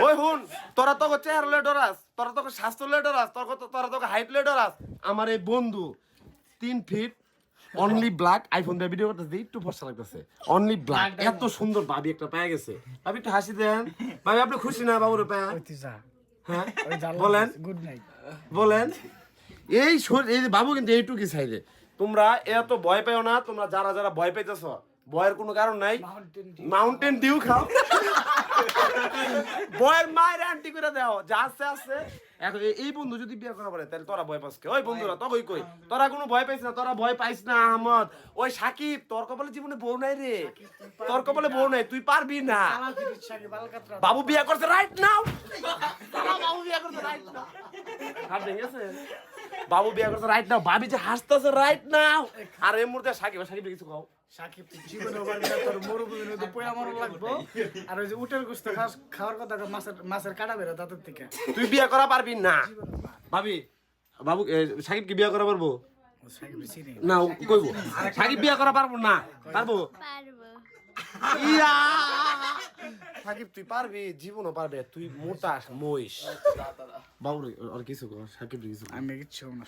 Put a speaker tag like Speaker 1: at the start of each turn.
Speaker 1: ওই হুন, তোরা তোকে চেহারা লয়ে ডরাস, তোরা তোকে স্বাস্থ্য লয়ে ডরাস, তোরা তোকে হাইট লয়ে ডরাস। আমার এই বন্ধু 3 ফিট অনলি ব্ল্যাক, আইফোন দিয়ে ভিডিও করতেছে, একটু ফর্সা লাগতেছে, অনলি ব্ল্যাক, এত সুন্দর ভাবি একটা পেয়ে গেছে। ভাবি একটু হাসি দেন। ভাবি আপনি খুশি না বাবুরে পেয়ে? হ্যাঁ বলেন,
Speaker 2: গুড নাইট।
Speaker 1: বলেন। এই এই যে বাবু কিন্তু এইটুকুই চাইলে, তোমরা এত ভয় পেও না। তোমরা যারা যারা ভয় পাইতেছ, ভয়ের কোনো কারণ নাই। মাউন্টেন ডিউ খাও, ভয়ের মায়ের আন্টি করে দাও, যা আছে আছে। এখন এই বন্ধু যদি বিয়ে করা বলে, তাহলে তোরা ভয় পাস কে? ওই বন্ধুরা তো কই তোরা কোনো ভয় পাইস না, তোরা ভয় পাইস না। আহমদ, ওই সাকিব, তোর কপালে জীবনে বউ নাই রে, তোর কপালে বউ নাই, তুই পারবি না। বাবু বিয়ে করছে রাইট নাও, বাবু বিয়ে করছে রাইট নাও, হাত ভেঙেছে, বাবু বিয়ে করছে রাইট নাও, ভাবি যে হাসতেছে রাইট নাও। আর এই মুহূর্তে সাকিব কিছু খাও।
Speaker 2: সাকিব তুই জীবনে পারবি না, তোর মরুভূমির মধ্যে পোয়া মরণ লাগবো। আর ওই যে উটের গোস্ত খাওয়ার কথা, মাছের কাটা বেরো দাঁতের থেকে।
Speaker 1: তুই বিয়ে করা পারবি না। ভাবি বাবু সাকিব কি বিয়ে করা পারবো না? কইবো সাকিব বিয়ে করা পারবো না? পারবো, ইয়া সাকিব তুই পারবি, জীবনও পারবে। তুই মোটা মহিষ। বাবু আর কিছু সাকিব কিছু
Speaker 2: আমি কিচ্ছু না।